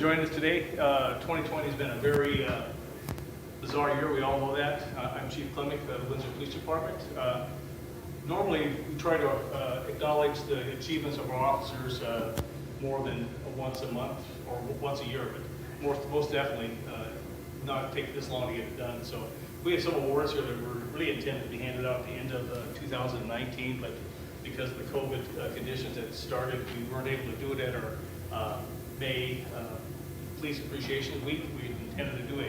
joining us today. 2020 has been a very bizarre year. We all know that. I'm Chief Klimek of the Windsor Police Department. Normally, we try to acknowledge the achievements of our officers more than once a month or once a year, but most definitely not take this long to get it done. So we have some awards here that were really intended to be handed out at the end of 2019, but because of the COVID conditions that started, we weren't able to do it at our May Police Appreciation Week. We intended to do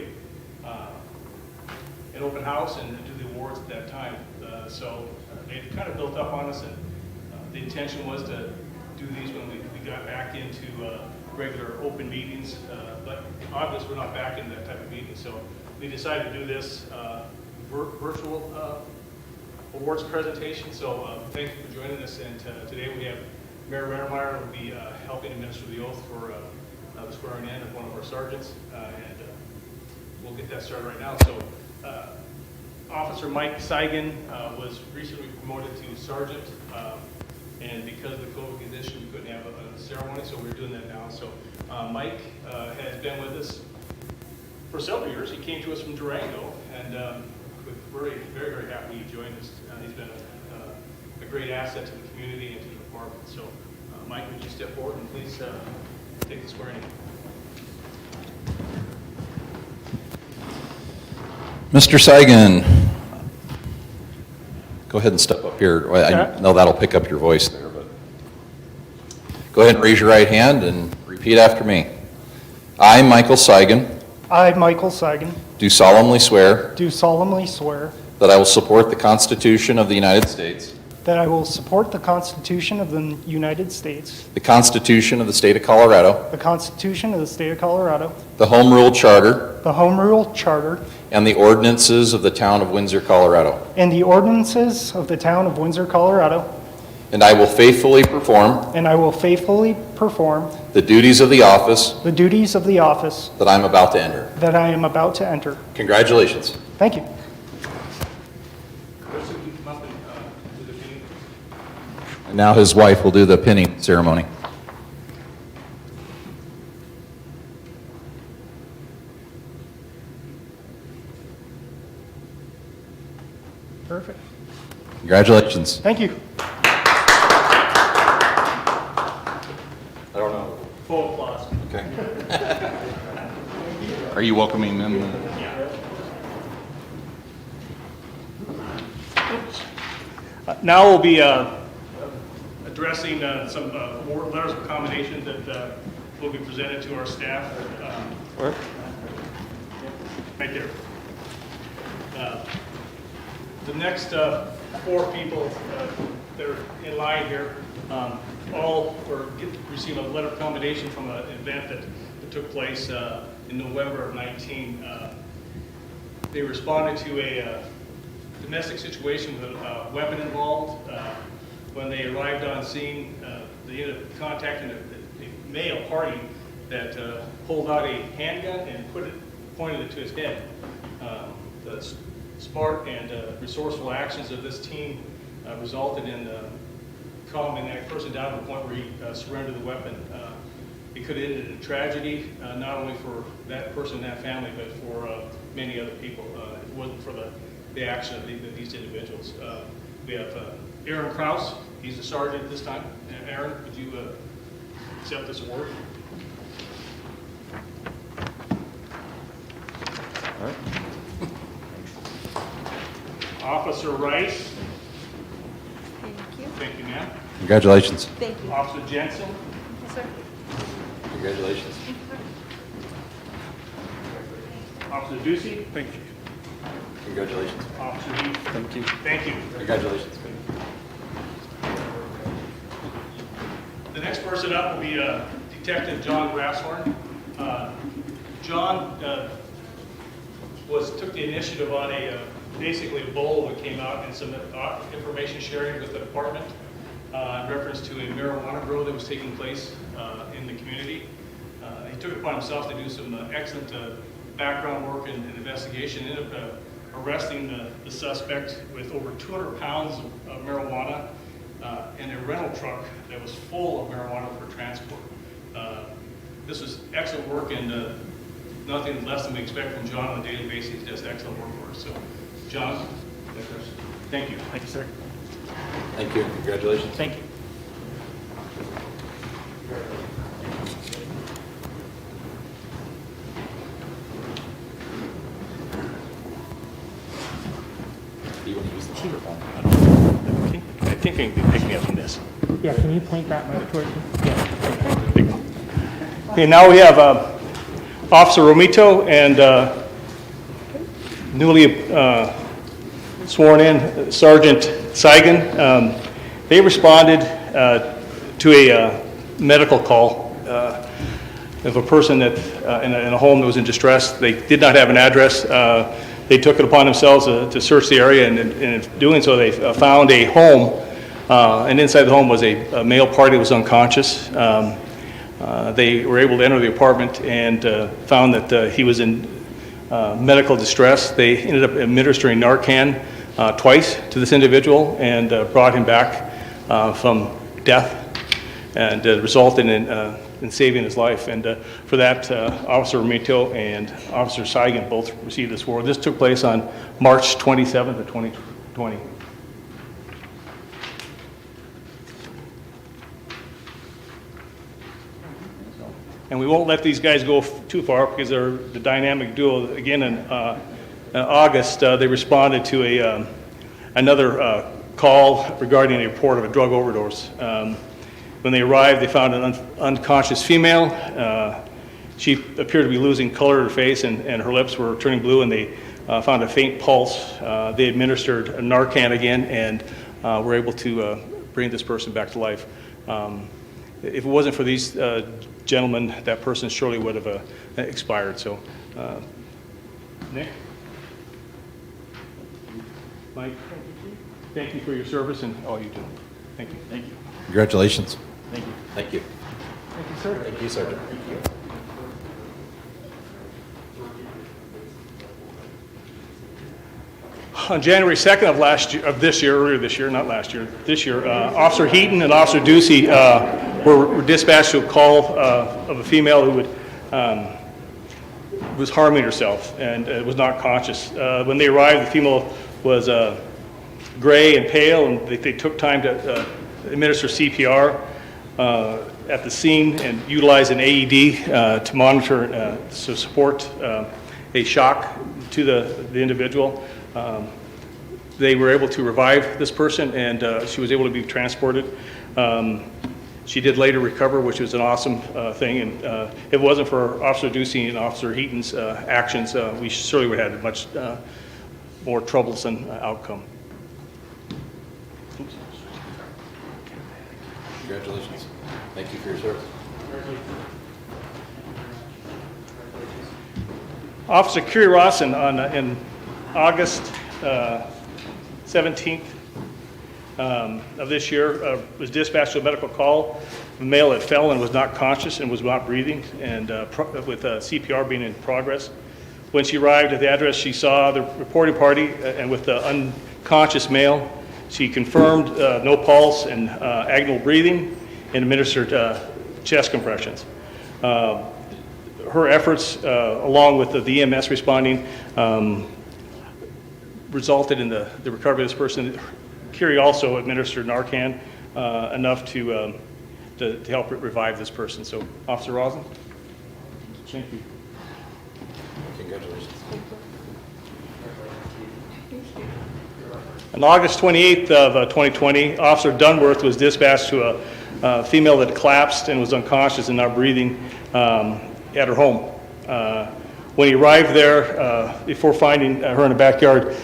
an open house and do the awards at that time. So they kind of built up on us, and the intention was to do these when we got back into regular open meetings, but obviously we're not back in that type of meeting, so we decided to do this virtual awards presentation. So thank you for joining us, and today we have Mayor Rennemeyer will be helping administer the oath for the swearing in of one of our sergeants, and we'll get that started right now. So Officer Mike Seigan was recently promoted to sergeant, and because of the COVID condition, we couldn't have a ceremony, so we're doing that now. So Mike has been with us for several years. He came to us from Durango, and we're very, very happy he joined us. He's been a great asset to the community and to the department. So Mike, would you step forward and please take the swearing in. Mr. Seigan, go ahead and step up here. I know that'll pick up your voice there, but go ahead and raise your right hand and repeat after me. I, Michael Seigan, I, Michael Seigan, do solemnly swear that I will support the Constitution of the United States, I will support the Constitution of the United States, the Constitution of the State of Colorado, the Constitution of the State of Colorado, the Home Rule Charter, the Home Rule Charter, and the ordinances of the Town of Windsor, Colorado. and the ordinances of the Town of Windsor, Colorado, And I will faithfully perform the duties of the office that I'm about to enter. that I am about to enter. Congratulations. Thank you. And now his wife will do the pinning ceremony. Perfect. Congratulations. Thank you. I don't know. Full applause. Okay. Are you welcoming them? Now we'll be addressing some letters of accommodation that will be presented to our staff. Right there. The next 4 people that are in line here all receive a letter of accommodation from an event that took place in November of 19. They responded to a domestic situation with a weapon involved. When they arrived on scene, they ended up contacting a male party that pulled out a handgun and pointed it to his head. The smart and resourceful actions of this team resulted in calming that person down to the point where he surrendered the weapon. It could have ended in a tragedy, not only for that person and that family, but for many other people. If it wasn't for the action of these individuals. We have Krause. He's a sergeant this time. Aaron, would you accept this award? All right. Officer Rice. Thank you. Thank you, ma'am. Congratulations. Thank you. Officer Jensen. Yes, sir. Congratulations. Officer Ducey. Thank you. Congratulations. Officer Heath. Thank you. Thank you. Congratulations. The next person up will be Detective John Grasshorn. John took the initiative on basically a bowl that came out and some information sharing with the department in reference to a marijuana grow that was taking place in the community. He took it upon himself to do some excellent background work and investigation. Ended up arresting the suspect with over 200 pounds of marijuana in a rental truck that was full of marijuana for transport. this was excellent work and nothing less than we expect from John on a daily basis. He does excellent work for us. So, John, thank you. Thank you, sir. Thank you. Congratulations. Thank you. Do you want to use the microphone? I think I can pick me up from this. Yeah, can you point that mic toward me? Okay, now we have Officer Romito and newly sworn in Sergeant Saigan. They responded to a medical call of a person that in a home that was in distress. They did not have an address. They took it upon themselves to search the area, and in doing so, they found a home, and inside the home was a male party that was unconscious. They were able to enter the apartment and found that he was in medical distress. They ended up administering Narcan twice to this individual and brought him back from death, and resulted in saving his life. And for that, Officer Romito and Officer Saigan both received this award. This took place on March 27th of 2020. And we won't let these guys go too far because they're the dynamic duo. Again, in August, they responded to another call regarding a report of a drug overdose. When they arrived, they found an unconscious female. She appeared to be losing color of her face, and her lips were turning blue, and they found a faint pulse. They administered a Narcan again and were able to bring this person back to life. If it wasn't for these gentlemen, that person surely would have expired. So, Nick? Mike? Thank you for your service and all you do. Thank you. Thank you. Congratulations. Thank you. Thank you. Thank you, sir. Thank you, Sergeant. On January 2nd of this year, Officer Heaton and Officer Ducey were dispatched to a call of a female who was harming herself and was not conscious. When they arrived, the female was gray and pale, and they took time to administer CPR at the scene and utilize an AED to monitor, to support a shock to the individual. They were able to revive this person, and she was able to be transported. She did later recover, which was an awesome thing. And if it wasn't for Officer Ducey and Officer Heaton's actions, we surely would have had a much more troublesome outcome. Congratulations. Thank you for your service. Officer Kyrie Rossen in August 17th of this year was dispatched to a medical call. The male had fell and was not conscious and was not breathing, and with CPR being in progress. When she arrived at the address, she saw the reporting party, and with the unconscious male, she confirmed no pulse and agonal breathing, and administered chest compressions. Her efforts, along with the EMS responding, resulted in the recovery of this person. Kyrie also administered Narcan enough to help revive this person. So, Officer Rossen, thank you. Congratulations. On August 28th of 2020, Officer Dunworth was dispatched to a female that collapsed and was unconscious and not breathing at her home. When he arrived there, before finding her in the backyard,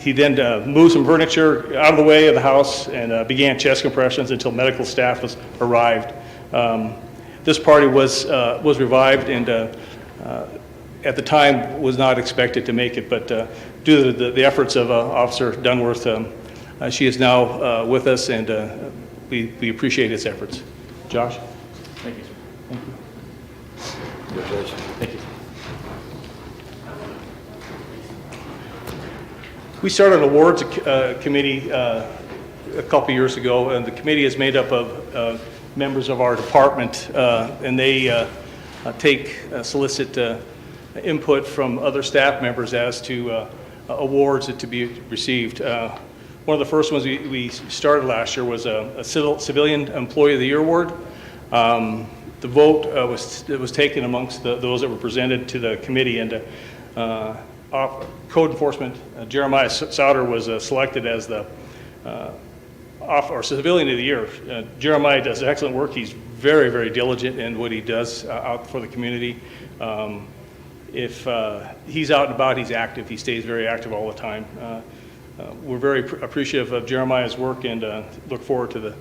he then moved some furniture out of the way of the house and began chest compressions until medical staff arrived. This party was revived, and at the time was not expected to make it, but due to the efforts of Officer Dunworth, she is now with us, and we appreciate his efforts. Josh? Thank you, sir. Thank you. Congratulations. Thank you. We started an awards committee a couple years ago, and the committee is made up of members of our department, and they solicit input from other staff members as to awards to be received. One of the first ones we started last year was a Civilian Employee of the Year award. The vote was taken amongst those that were presented to the committee, and Code Enforcement Jeremiah Souter was selected as the Civilian of the Year. Jeremiah does excellent work. He's very, very diligent in what he does out for the community. If he's out and about, he's active. He stays very active all the time. We're very appreciative of Jeremiah's work and look forward to the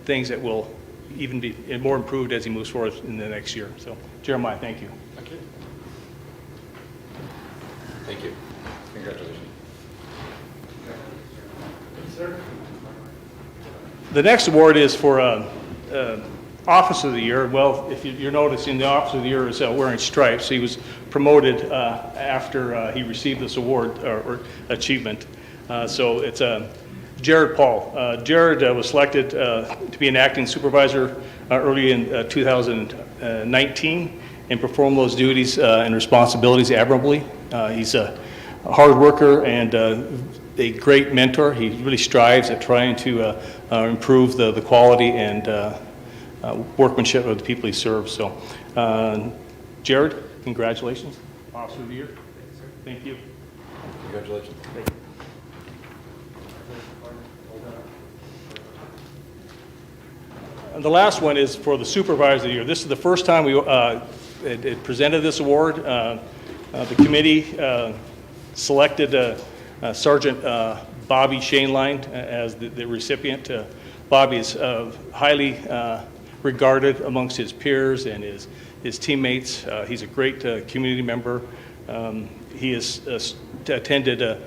things that will even be more improved as he moves forward in the next year. So, Jeremiah, thank you. Thank you. Thank you. Congratulations. The next award is for Officer of the Year. Well, if you're noticing, the Officer of the Year is wearing stripes. He was promoted after he received this award or achievement. So it's Jared Paul. Jared was selected to be an acting supervisor early in 2019 and performed those duties and responsibilities admirably. He's a hard worker and a great mentor. He really strives at trying to improve the quality and workmanship of the people he serves. So, Jared, congratulations, Officer of the Year. Thank you. Congratulations. And the last one is for the Supervisor of the Year. This is the first time we it presented this award. The committee selected Sergeant Bobby Shaneline as the recipient. Bobby is highly regarded amongst his peers and his teammates. He's a great community member. He has attended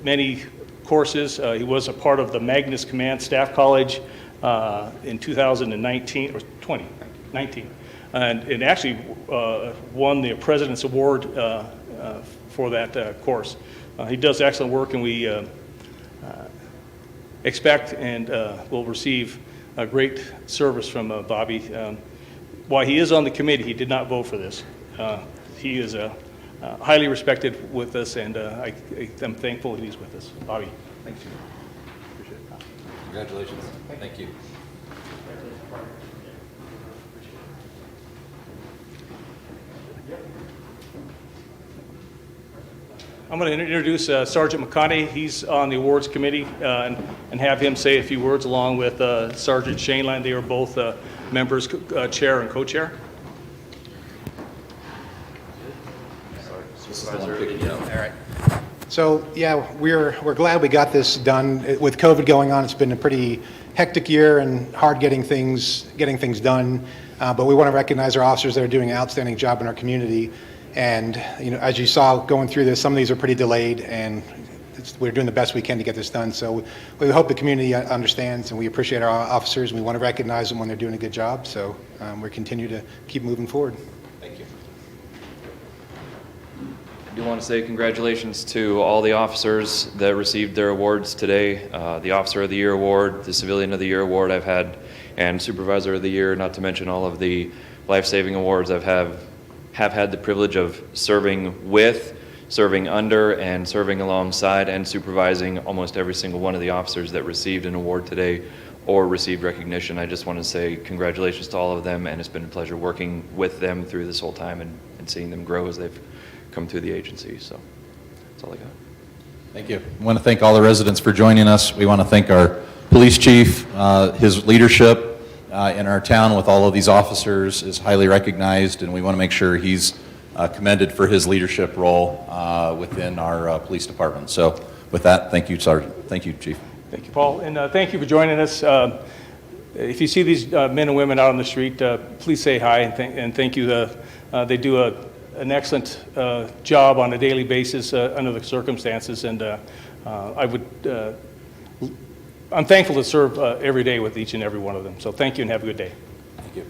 many courses. He was a part of the Magnus Command Staff College in 2019 or 2019, and actually won the President's Award for that course. He does excellent work, and we expect and will receive a great service from Bobby. While he is on the committee, he did not vote for this. He is highly respected with us, and I'm thankful that he's with us. Bobby, thanks. Appreciate it. Congratulations. Thank you. I'm going to introduce Sergeant Makani. He's on the awards committee and have him say a few words along with Sergeant Shaneline. They are both members, chair and co-chair. This is the one picking you up. All right. So, yeah, we're glad we got this done. With COVID going on, it's been a pretty hectic year and hard getting things done. But we want to recognize our officers that are doing an outstanding job in our community. And, you know, as you saw going through this, some of these are pretty delayed, and we're doing the best we can to get this done. So we hope the community understands, and we appreciate our officers, and we want to recognize them when they're doing a good job. So we continue to keep moving forward. Thank you. I do want to say congratulations to all the officers that received their awards today. The Officer of the Year Award, the Civilian of the Year Award I've had, and Supervisor of the Year, not to mention all of the life-saving awards have had the privilege of serving with, serving under, and serving alongside and supervising almost every single one of the officers that received an award today or received recognition. I just want to say congratulations to all of them, and it's been a pleasure working with them through this whole time and seeing them grow as they've come through the agency. So that's all I got. Thank you. I want to thank all the residents for joining us. We want to thank our police chief. His leadership in our town with all of these officers is highly recognized, and we want to make sure he's commended for his leadership role within our police department. So with that, thank you, Sergeant. Thank you, Chief. Thank you, Paul, and thank you for joining us. If you see these men and women out on the street, please say hi and thank you. They do an excellent job on a daily basis under the circumstances, and I'm thankful to serve every day with each and every one of them. So thank you and have a good day. Thank you.